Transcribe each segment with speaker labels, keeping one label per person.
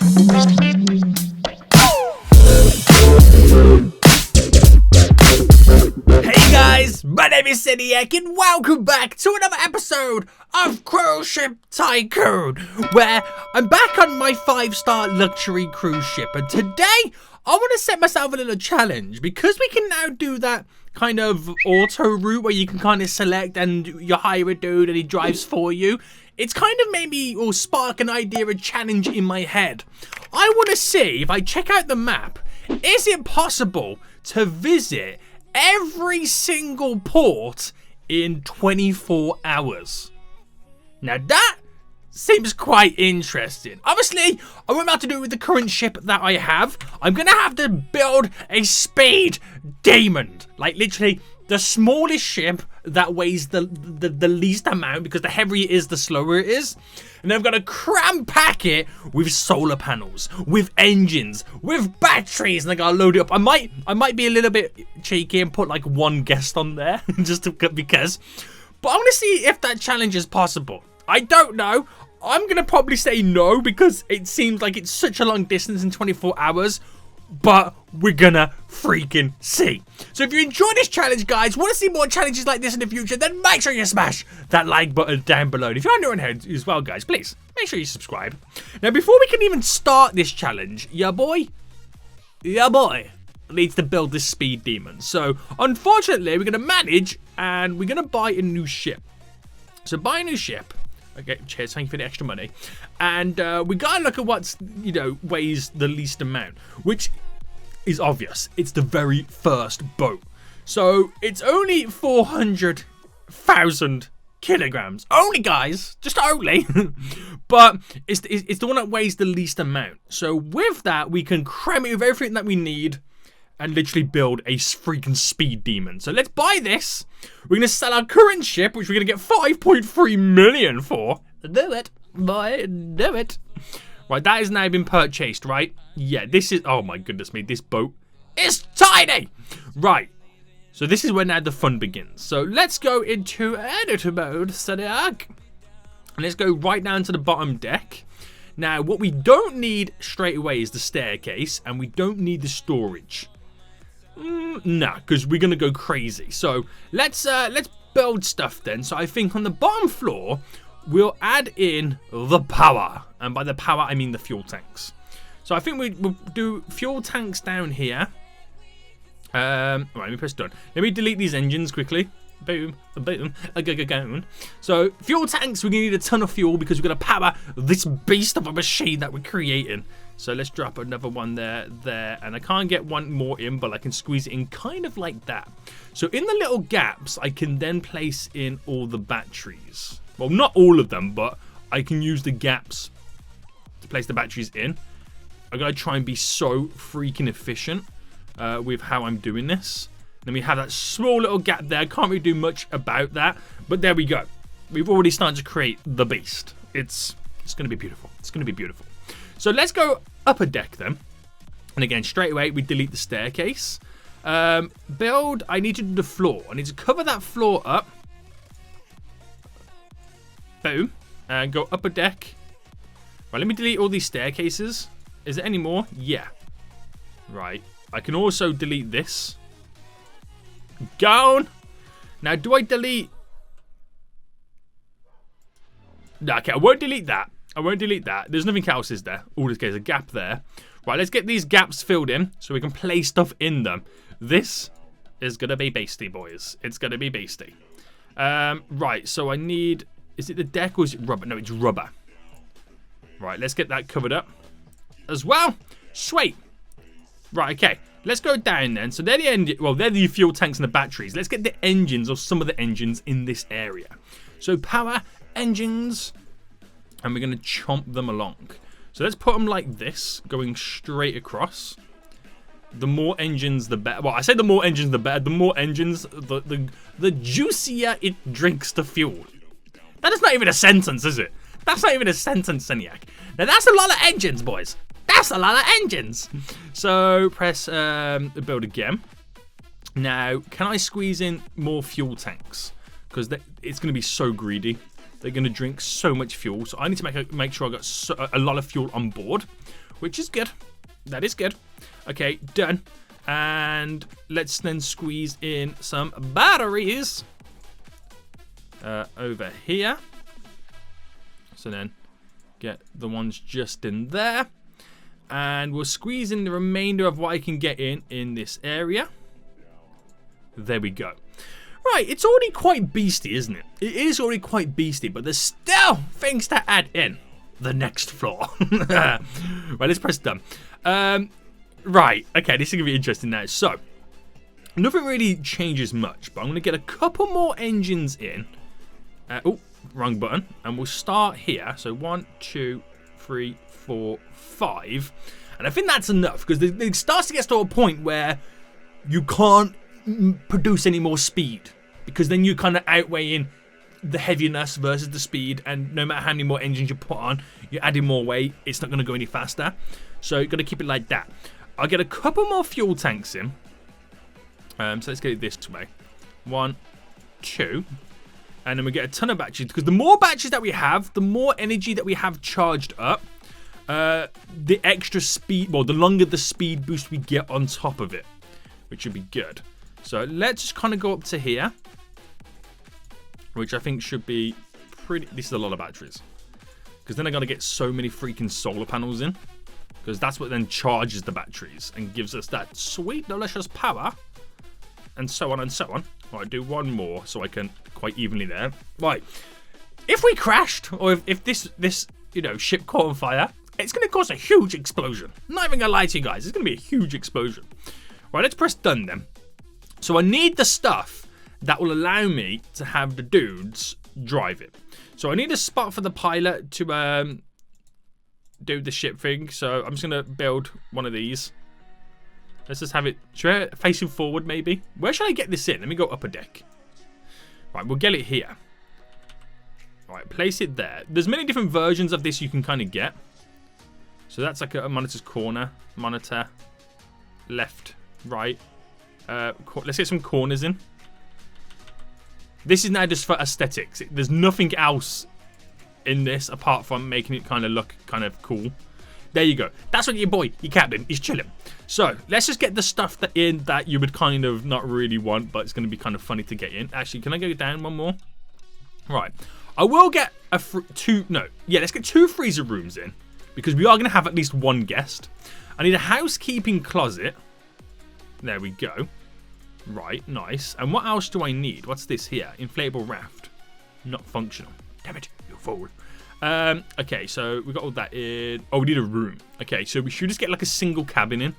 Speaker 1: Hey guys, my name is SENIAC and welcome back to another episode of Cruise Ship Tycoon, where I'm back on my 5-star luxury cruise ship, and today I want to set myself a little challenge because we can now do that kind of auto route where you can kind of select and you hire a dude and he drives for you. It's kind of made me or spark an idea, a challenge in my head. I want to see if I check out the map, is it possible to visit every single port in 24 hours? Now that seems quite interesting. Obviously, I won't be able to do it with the current ship that I have. I'm going to have to build a speed demon. Like literally the smallest ship that weighs the least amount, because the heavier it is, the slower it is. And then I've got to cram pack it with solar panels, with engines, with batteries, and I gotta load it up. I might be a little bit cheeky and put like one guest on there just because. But I want to see if that challenge is possible. I don't know. I'm gonna probably say no because it seems like it's such a long distance in 24 hours. But we're gonna freaking see. So if you enjoyed this challenge, guys, want to see more challenges like this in the future, then make sure you smash that like button down below. And if you're new on here as well, guys, please make sure you subscribe. Now, before we can even start this challenge, your boy needs to build this speed demon. So unfortunately, we're gonna manage and we're gonna buy a new ship. So buy a new ship. Okay, cheers, thank you for the extra money. And we gotta look at what's, weighs the least amount, which is obvious. It's the very first boat. So it's only 400,000 kilograms. Only, guys, just only. But it's the one that weighs the least amount. So with that, we can cram it with everything that we need and literally build a freaking speed demon. So let's buy this. We're going to sell our current ship, which we're going to get 5.3 million for. Do it, boy, do it. Right, that has now been purchased, right? Yeah, this is, oh my goodness me, this boat is tiny. Right, so this is where now the fun begins. So let's go into editor mode, SENIAC. And let's go right down to the bottom deck. Now, what we don't need straight away is the staircase, and we don't need the storage. Nah, because we're gonna go crazy. So let's build stuff then. So I think on the bottom floor we'll add in the power, and by the power I mean the fuel tanks. So I think we'll do fuel tanks down here. Right, let me press done. Let me delete these engines quickly. Boom, boom, go. So fuel tanks, we're gonna need a ton of fuel because we're gonna power this beast of a machine that we're creating. So let's drop another one there, and I can't get one more in, but I can squeeze it in kind of like that. So in the little gaps, I can then place in all the batteries. Well, not all of them, but I can use the gaps to place the batteries in. I'm gonna try and be so freaking efficient with how I'm doing this. Then we have that small little gap there. I can't really do much about that, but there we go. We've already started to create the beast. It's gonna be beautiful. It's gonna be beautiful. So let's go upper deck then. And again, straight away, we delete the staircase. Build, I need to do the floor. I need to cover that floor up. Boom. And go upper deck. Right, let me delete all these staircases. Is there any more? Yeah. Right. I can also delete this. Gone. Now, do I delete? No, okay, I won't delete that. I won't delete that. There's nothing else, is there? Oh, there's a gap there. Right, let's get these gaps filled in so we can place stuff in them. This is going to be beastie, boys. It's going to be beastie. Right, so I need... Is it the deck or is it rubber? No, it's rubber. Right, let's get that covered up as well. Sweet. Right, okay. Let's go down then. So they're the they're the fuel tanks and the batteries. Let's get the engines, or some of the engines, in this area. So power, engines... And we're going to chomp them along. So let's put them like this, going straight across. The more engines, the better. Well, I say the more engines, the better. The more engines, the juicier it drinks the fuel. That is not even a sentence, is it? That's not even a sentence, SENIAC. Now, that's a lot of engines, boys. That's a lot of engines. So press build again. Now, can I squeeze in more fuel tanks? Because it's going to be so greedy. They're going to drink so much fuel. So I need to make sure I got a lot of fuel on board. which is good. That is good. Okay, done. And let's then squeeze in some batteries over here. So then get the ones just in there. And we'll squeeze in the remainder of what I can get in this area. There we go. Right, it's already quite beastie, isn't it? It is already quite beastie, but there's still things to add in. The next floor. Right, let's press done. Right, okay, this is going to be interesting now. So, nothing really changes much, but I'm going to get a couple more engines in. Oh, wrong button. And we'll start here. So, 1, 2, 3, 4, 5. And I think that's enough, because it starts to get to a point where you can't produce any more speed. Because then you kind of outweighing the heaviness versus the speed, and no matter how many more engines you put on, you're adding more weight, it's not going to go any faster. So, you've got to keep it like that. I'll get a couple more fuel tanks in. So let's get it this way. 1, 2. And then we get a ton of batteries. Because the more batteries that we have, the more energy that we have charged up, the extra speed, well, the longer the speed boost we get on top of it. Which would be good. So let's just kind of go up to here. Which I think should be pretty... This is a lot of batteries. Because then I got to get so many freaking solar panels in. Because that's what then charges the batteries and gives us that sweet, delicious power. And so on and so on. Right, do one more so I can quite evenly there. Right. If we crashed, or if this ship caught on fire, it's going to cause a huge explosion. I'm not even going to lie to you guys. It's going to be a huge explosion. Right, let's press done then. So I need the stuff that will allow me to have the dudes drive it. So I need a spot for the pilot to do the ship thing. So I'm just going to build one of these. Let's just have it facing forward maybe. Where should I get this in? Let me go up a deck. Right, we'll get it here. Right, place it there. There's many different versions of this you can kind of get. So that's like a monitor's corner. Monitor. Left. Right. Let's get some corners in. This is now just for aesthetics. There's nothing else in this apart from making it kind of look kind of cool. There you go. That's what your boy, your captain, is chilling. So let's just get the stuff that you would kind of not really want, but it's going to be kind of funny to get in. Actually, can I go down one more? Right. I will get let's get 2 freezer rooms in, because we are going to have at least one guest. I need a housekeeping closet. There we go. Right, nice. And what else do I need? What's this here? Inflatable raft. Not functional. Damn it, you fool. Okay, so we got all that in. Oh, we need a room. Okay, so we should just get like a single cabin in.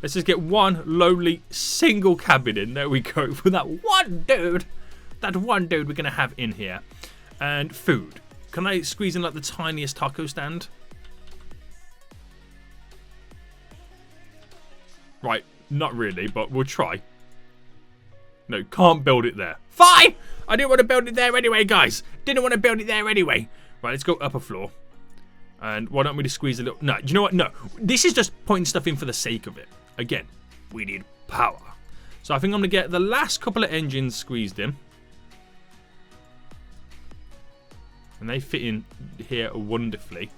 Speaker 1: Let's just get one lowly single cabin in. There we go. For that one dude. That one dude we're going to have in here. And food. Can I squeeze in like the tiniest taco stand? Right, not really, but we'll try. No, can't build it there. Fine! I didn't want to build it there anyway, guys. Didn't want to build it there anyway. Right, let's go upper floor. And why don't we just squeeze a little... No, do you know what? No. This is just putting stuff in for the sake of it. Again, we need power. So I think I'm going to get the last couple of engines squeezed in. And they fit in here wonderfully.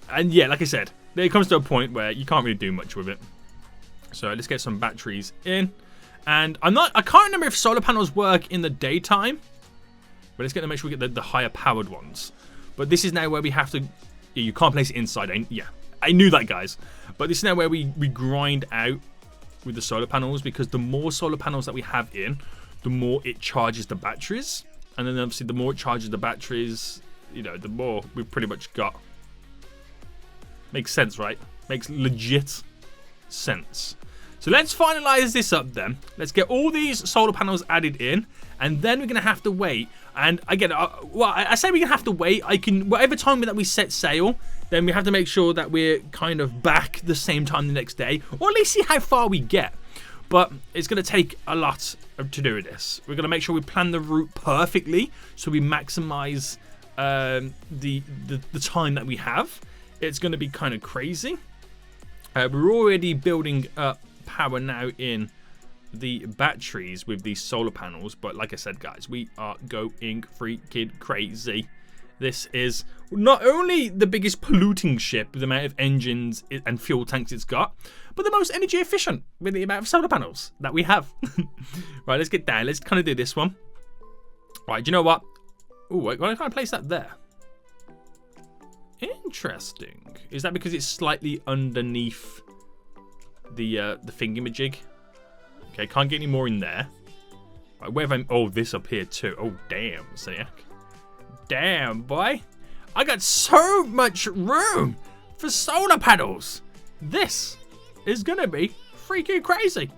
Speaker 1: And yeah, like I said, it comes to a point where you can't really do much with it. So let's get some batteries in. And I can't remember if solar panels work in the daytime. But let's make sure we get the higher powered ones. But this is now where we have to... You can't place it inside. I knew that, guys. But this is now where we grind out with the solar panels. Because the more solar panels that we have in, the more it charges the batteries. And then obviously the more it charges the batteries, you know, the more we've pretty much got. Makes sense, right? Makes legit sense. So let's finalize this up then. Let's get all these solar panels added in, and then we're gonna have to wait. And again, I say we're gonna have to wait. Whatever time that we set sail, then we have to make sure that we're kind of back the same time the next day, or at least see how far we get. But it's gonna take a lot to do this. We're gonna make sure we plan the route perfectly, so we maximize the time that we have. It's gonna be kind of crazy. We're already building up power now in the batteries with these solar panels, but like I said, guys, we are going freaking crazy. This is not only the biggest polluting ship with the amount of engines and fuel tanks it's got, but the most energy efficient with the amount of solar panels that we have. Right, let's get down. Let's kind of do this one. Right, do you know what? Oh, why can't I place that there? Interesting. Is that because it's slightly underneath the thingamajig? Okay, can't get any more in there. Right, where have I... Oh, this up here too. Oh, damn, SENIAC. Damn, boy. I got so much room for solar panels. This is gonna be freaking crazy.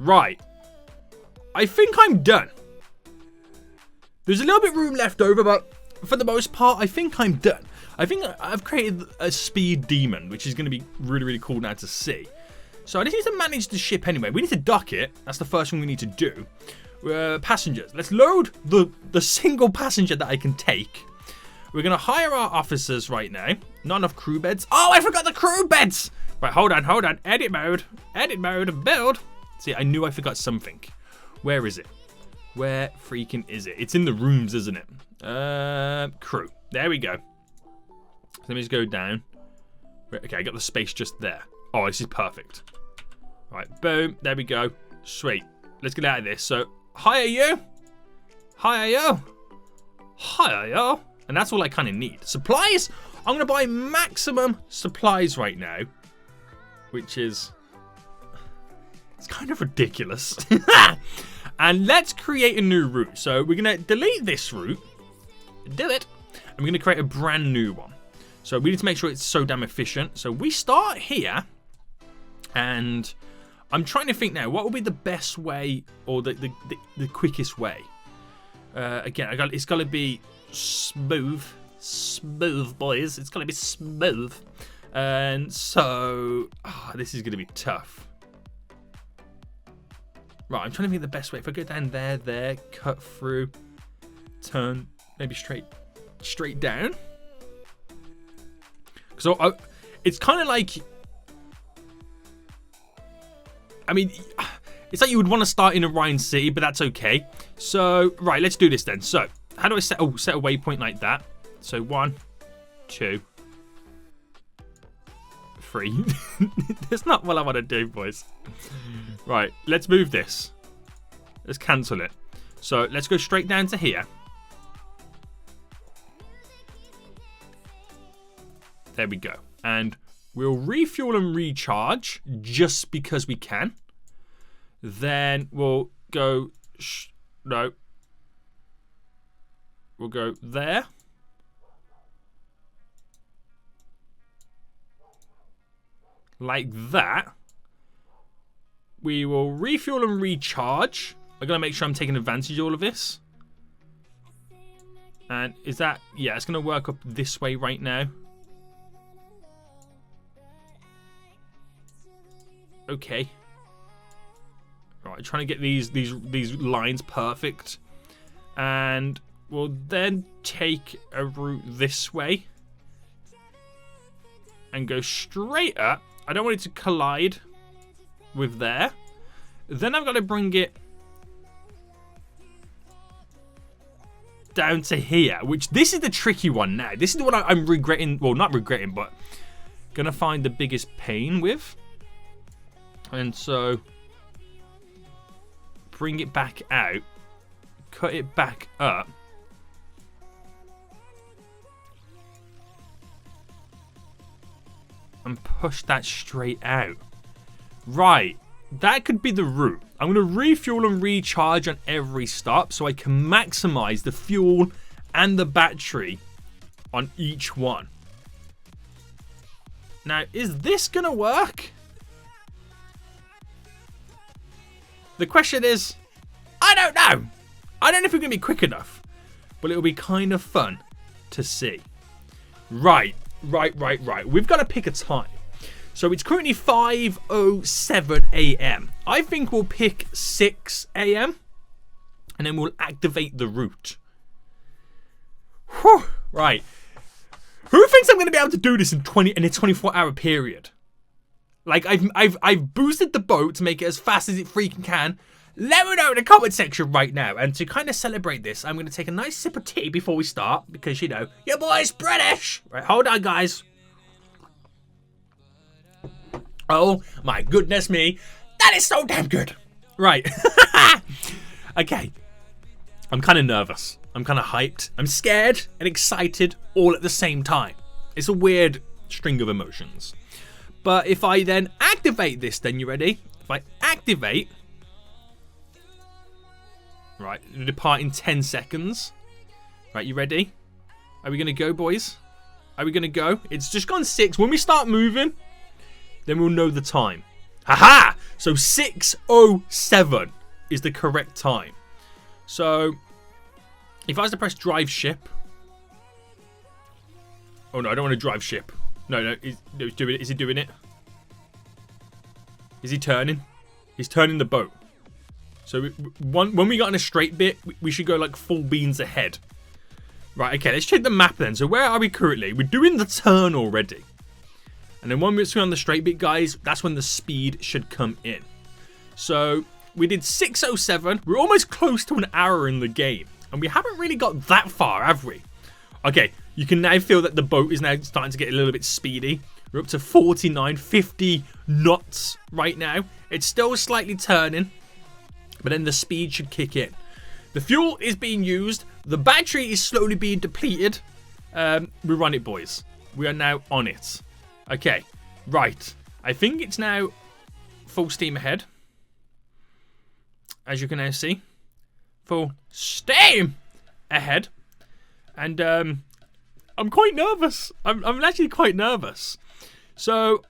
Speaker 1: Right. I think I'm done. There's a little bit of room left over, but for the most part, I think I'm done. I think I've created a speed demon, which is going to be really, really cool now to see. So I just need to manage the ship anyway. We need to dock it. That's the first thing we need to do. Passengers. Let's load the single passenger that I can take. We're going to hire our officers right now. Not enough crew beds. Oh, I forgot the crew beds. Right, hold on, hold on. Edit mode, build. See, I knew I forgot something. Where is it? Where freaking is it? It's in the rooms, isn't it? Crew. There we go. Let me just go down. Okay, I got the space just there. Oh, this is perfect. Right, boom. There we go. Sweet. Let's get out of this. So, hire you. Hire you. Hire you. And that's all I kind of need. Supplies. I'm going to buy maximum supplies right now. Which is... It's kind of ridiculous. And let's create a new route. So we're going to delete this route. Do it. And we're going to create a brand new one. So we need to make sure it's so damn efficient. So we start here. And I'm trying to think now. What would be the best way or the quickest way? Again, it's got to be smooth. Smooth, boys. It's got to be smooth. And so... this is going to be tough. Right, I'm trying to think of the best way. If I go down there, cut through, turn, maybe straight down. So it's kind of like, I mean, it's like you would want to start in Orion City, but that's okay. So, right, let's do this then. So, how do I set a waypoint like that? So, 1, 2, 3. That's not what I want to do, boys. Right, let's move this. Let's cancel it. So let's go straight down to here. There we go. And we'll refuel and recharge just because we can. Then we'll go... no. We'll go there. Like that. We will refuel and recharge. I'm going to make sure I'm taking advantage of all of this. And is that... yeah, it's going to work up this way right now. Okay. Right, trying to get these lines perfect. And we'll then take a route this way. And go straight up. I don't want it to collide with there. Then I've got to bring it down to here, which this is the tricky one now. This is the one I'm regretting, well, not regretting, but gonna find the biggest pain with. And so bring it back out, cut it back up, and push that straight out. Right, that could be the route. I'm going to refuel and recharge on every stop so I can maximize the fuel and the battery on each one. Now, is this going to work? The question is, I don't know. I don't know if we're going to be quick enough, but it'll be kind of fun to see. Right, Right. We've got to pick a time. So it's currently 5:07 a.m. I think we'll pick 6 a.m. and then we'll activate the route. Whew. Right. Who thinks I'm going to be able to do this in a 24-hour period? Like, I've boosted the boat to make it as fast as it freaking can. Let me know in the comment section right now. And to kind of celebrate this, I'm going to take a nice sip of tea before we start. Because, you know, your boy's British. Right, hold on, guys. Oh, my goodness me. That is so damn good. Right. Okay. I'm kind of nervous. I'm kind of hyped. I'm scared and excited all at the same time. It's a weird string of emotions. But if I then activate this, then you ready? If I activate... Right, depart in 10 seconds. Right, you ready? Are we going to go, boys? Are we going to go? It's just gone 6. When we start moving, then we'll know the time. Haha! So 6:07 is the correct time. So, if I was to press drive ship... Oh no, I don't want to drive ship. No, he's doing it. Is he doing it? Is he turning? He's turning the boat. So when we got on a straight bit, we should go like full beans ahead. Right, okay, let's check the map then. So where are we currently? We're doing the turn already. And then when we're on the straight bit, guys, that's when the speed should come in. So we did 6:07. We're almost close to an hour in the game. And we haven't really got that far, have we? Okay, you can now feel that the boat is now starting to get a little bit speedy. We're up to 49, 50 knots right now. It's still slightly turning, but then the speed should kick in. The fuel is being used. The battery is slowly being depleted. We're on it, boys. We are now on it. Okay, right. I think it's now full steam ahead. As you can now see. Full steam ahead. And I'm quite nervous. I'm actually quite nervous. So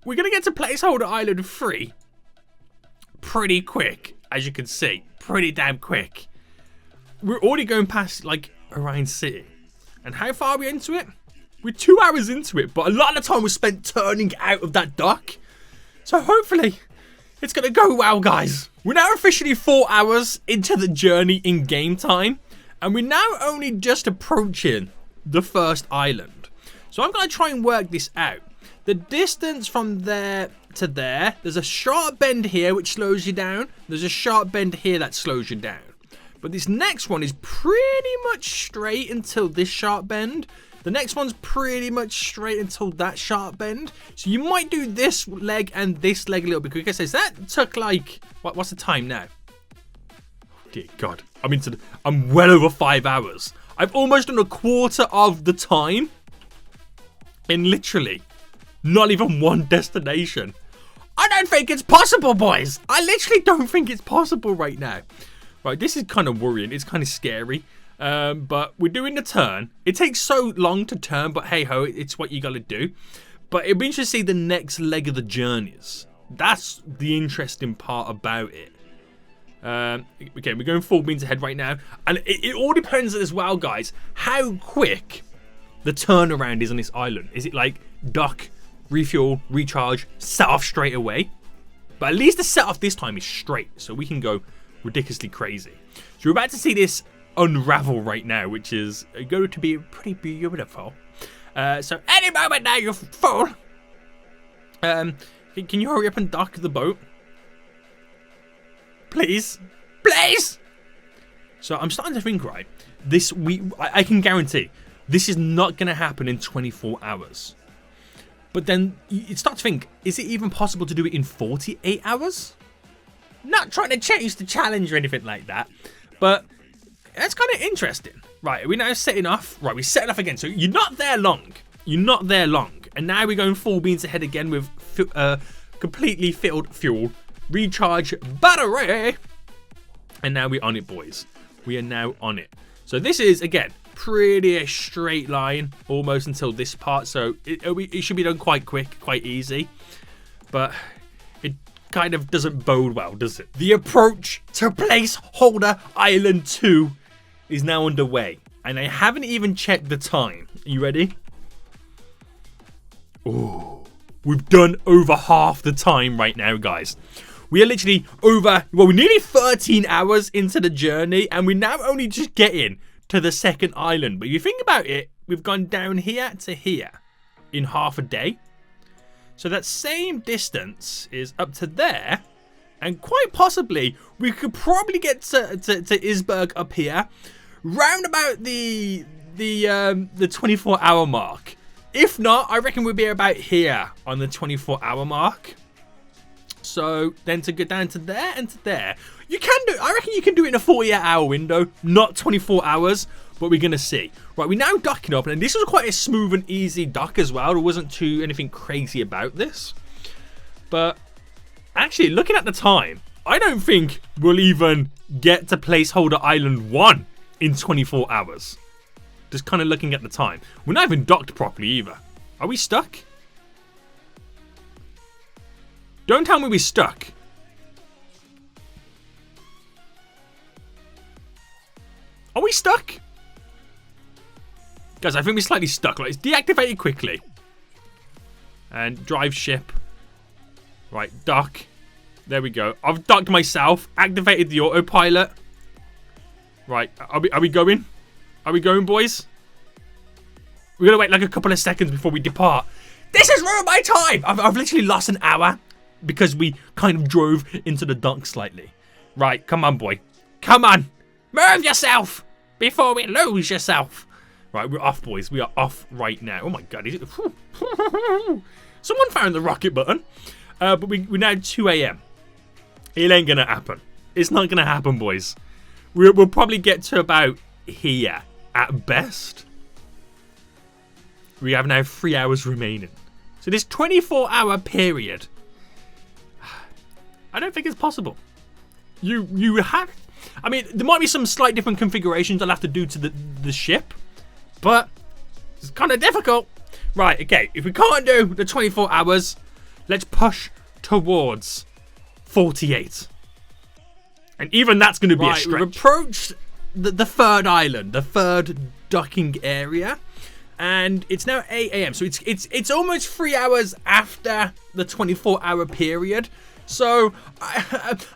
Speaker 1: we're going to get to Placeholder Island 3 pretty quick, as you can see. Pretty damn quick. We're already going past, like, Orion City. And how far are we into it? We're 2 hours into it, but a lot of the time was spent turning out of that dock. So hopefully it's going to go well, guys. We're now officially 4 hours into the journey in game time. And we're now only just approaching the first island. So I'm going to try and work this out. The distance from there to there, there's a sharp bend here which slows you down. There's a sharp bend here that slows you down. But this next one is pretty much straight until this sharp bend. The next one's pretty much straight until that sharp bend. So you might do this leg and this leg a little bit quicker. So that took like, what's the time now? Dear God, I'm well over 5 hours. I've almost done a quarter of the time in literally not even one destination. I don't think it's possible, boys. I literally don't think it's possible right now. Right, this is kind of worrying. It's kind of scary. But we're doing the turn. It takes so long to turn, but hey ho, it's what you got to do. But it'll be interesting to see the next leg of the journeys. That's the interesting part about it. Okay, we're going full beans ahead right now. And it all depends as well, guys, how quick the turnaround is on this island. Is it like dock, refuel, recharge, set off straight away? But at least the set off this time is straight, so we can go ridiculously crazy. So we're about to see this unravel right now, which is going to be pretty beautiful. So any moment now, you fool. Can you hurry up and dock the boat? Please. Please. So I'm starting to think, right, this week, I can guarantee this is not going to happen in 24 hours. But then you start to think, is it even possible to do it in 48 hours? Not trying to change the challenge or anything like that, but that's kind of interesting. Right, we're now setting off. Right, we're setting off again. So you're not there long. You're not there long. And now we're going full beans ahead again with completely filled fuel. Recharge battery. And now we're on it, boys. We are now on it. So this is, again, pretty a straight line almost until this part. So it should be done quite quick, quite easy. But it kind of doesn't bode well, does it? The approach to Placeholder Island 2 is now underway. And I haven't even checked the time. Are you ready? Ooh, we've done over half the time right now, guys. We are literally over, well, we're nearly 13 hours into the journey, and we're now only just getting to the second island. But if you think about it, we've gone down here to here in half a day. So that same distance is up to there, and quite possibly we could probably get to Isberg up here round about the 24-hour mark. If not, I reckon we'll be about here on the 24-hour mark. So then to go down to there and to there, you can do. I reckon you can do it in a 48-hour window, not 24 hours. But we're gonna see. Right, we're now docking up, and this was quite a smooth and easy dock as well. There wasn't anything crazy about this. But actually, looking at the time, I don't think we'll even get to placeholder island 1 in 24 hours. Just kind of looking at the time. We're not even docked properly either. Are we stuck? Don't tell me we're stuck. Are we stuck? Guys, I think we're slightly stuck. Right, it's deactivated quickly. And drive ship. Right, dock. There we go. I've docked myself. Activated the autopilot. Right, are we going? Are we going, boys? We're going to wait like a couple of seconds before we depart. This has ruined my time! I've literally lost an hour because we kind of drove into the dock slightly. Right, come on, boy. Come on. Move yourself before we lose yourself. Right, we're off, boys. We are off right now. Oh, my God. Someone found the rocket button. But we're now 2 a.m. It ain't going to happen. It's not going to happen, boys. We'll probably get to about here at best. We have now 3 hours remaining. So this 24-hour period, I don't think it's possible. You have... I mean, there might be some slight different configurations I'll have to do to the ship. But it's kind of difficult. Right, okay. If we can't do the 24 hours, let's push towards 48. And even that's going to be a stretch. We've approached the third island, the third docking area. And it's now 8 a.m. So it's almost 3 hours after the 24-hour period. So,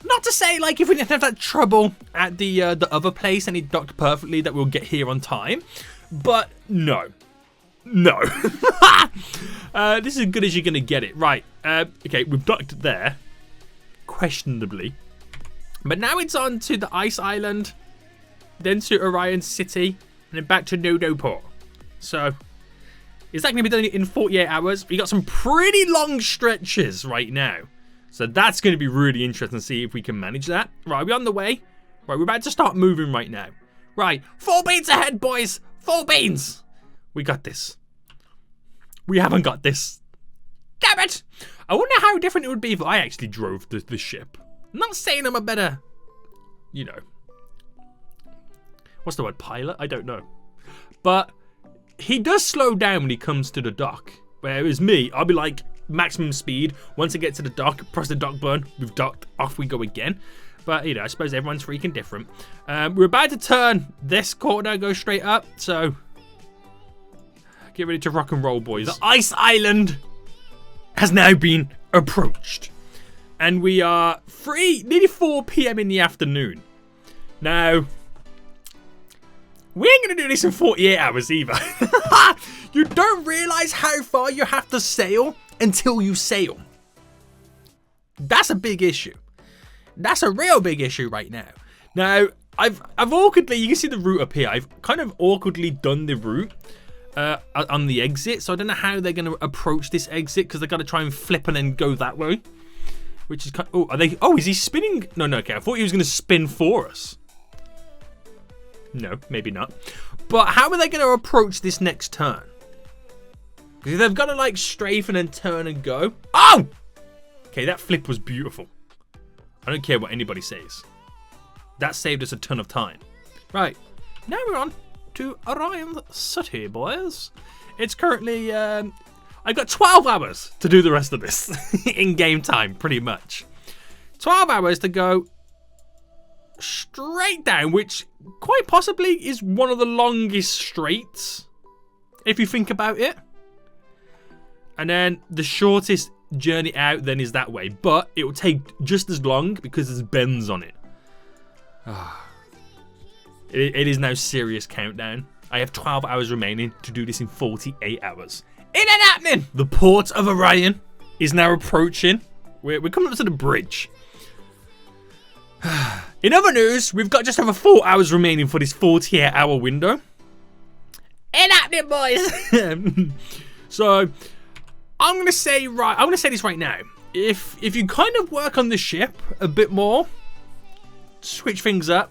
Speaker 1: not to say, like, if we didn't have that trouble at the other place and it docked perfectly that we'll get here on time. But, no. No. This is as good as you're going to get it. Right. Okay, we've docked there. Questionably. But now it's on to the Ice Island. Then to Orion City. And then back to Nodoport. So, is that going to be done in 48 hours? We got some pretty long stretches right now. So that's going to be really interesting to see if we can manage that. Right, we're on the way. Right, we're about to start moving right now. Right, 4 beans ahead, boys. 4 beans. We got this. We haven't got this. Damn it. I wonder how different it would be if I actually drove the ship. I'm not saying I'm a better, you know. What's the word? Pilot? I don't know. But he does slow down when he comes to the dock. Whereas me, I'll be like maximum speed. Once I get to the dock, press the dock button. We've docked. Off we go again. But, you know, I suppose everyone's freaking different. We're about to turn this corner, go straight up. So, get ready to rock and roll, boys. The Ice Island has now been approached. And we are nearly 4 p.m. in the afternoon. Now, we ain't going to do this in 48 hours either. You don't realise how far you have to sail until you sail. That's a big issue. That's a real big issue right now. Now, I've awkwardly, you can see the route up here. I've kind of awkwardly done the route on the exit. So I don't know how they're going to approach this exit because they've got to try and flip and then go that way. Which is kind of, oh, are they, oh, is he spinning? No, okay. I thought he was going to spin for us. No, maybe not. But how are they going to approach this next turn? Because they've got to like strafe and then turn and go. Oh! Okay, that flip was beautiful. I don't care what anybody says. That saved us a ton of time. Right, now we're on to Orion City, boys. It's currently, I've got 12 hours to do the rest of this in game time, pretty much. 12 hours to go straight down, which quite possibly is one of the longest straights, if you think about it. And then the shortest journey out then is that way. But it will take just as long because there's bends on it. It is now serious countdown. I have 12 hours remaining to do this in 48 hours. It ain't happening! The port of Orion is now approaching. We're coming up to the bridge. In other news, we've got just over 4 hours remaining for this 48-hour window. Ain't happening, boys! So, I'm gonna say this right now. If you kind of work on the ship a bit more, switch things up.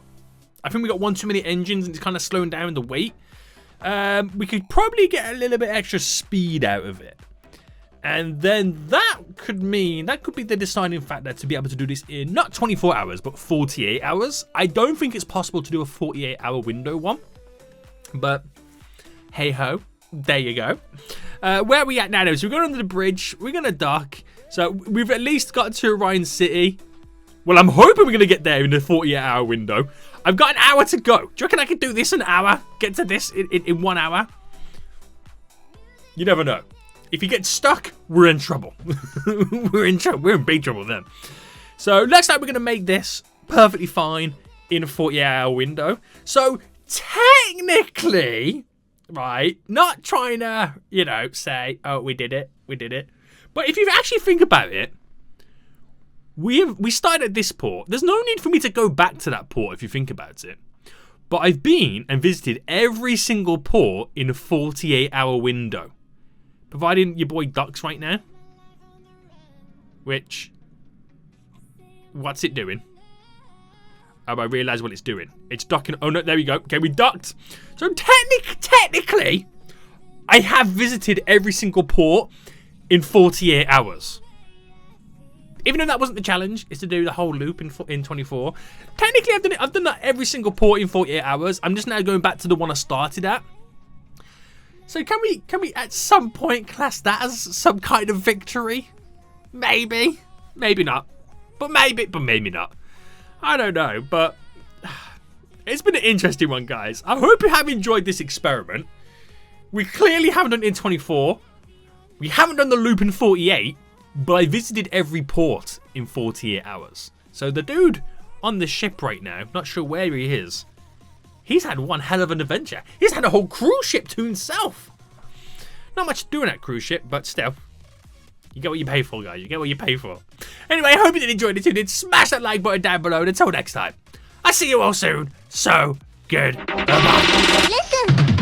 Speaker 1: I think we got one too many engines and it's kind of slowing down the weight. We could probably get a little bit extra speed out of it. And then that could be the deciding factor to be able to do this in not 24 hours, but 48 hours. I don't think it's possible to do a 48-hour window one. But hey ho, there you go. Where are we at now? So we're going under the bridge. We're going to dock. So we've at least got to Orion City. Well, I'm hoping we're going to get there in the 48-hour window. I've got an hour to go. Do you reckon I could do this in an hour? Get to this in 1 hour? You never know. If you get stuck, we're in trouble. We're in trouble. We're in big trouble then. So looks like we're going to make this perfectly fine in a 48-hour window. So technically, right, not trying to, you know, say, oh, we did it. We did it. But if you actually think about it, we started at this port. There's no need for me to go back to that port if you think about it. But I've been and visited every single port in a 48-hour window. Providing your boy docks right now. Which, what's it doing? Oh, I realise what it's doing. It's docking. Oh no, there we go. Okay, we docked. So technically, I have visited every single port in 48 hours. Even though that wasn't the challenge, is to do the whole loop in 24. Technically, I've done that every single port in 48 hours. I'm just now going back to the one I started at. So can we at some point class that as some kind of victory? Maybe. Maybe not. But maybe not. I don't know, but it's been an interesting one, guys. I hope you have enjoyed this experiment. We clearly haven't done it in 24. We haven't done the loop in 48, but I visited every port in 48 hours. So the dude on the ship right now, not sure where he is, he's had one hell of an adventure. He's had a whole cruise ship to himself. Not much to do in that cruise ship, but still. You get what you pay for, guys. You get what you pay for. Anyway, I hope you did enjoy it. If you did, smash that like button down below. And until next time, I'll see you all soon. So, good. Bye-bye.
Speaker 2: Listen.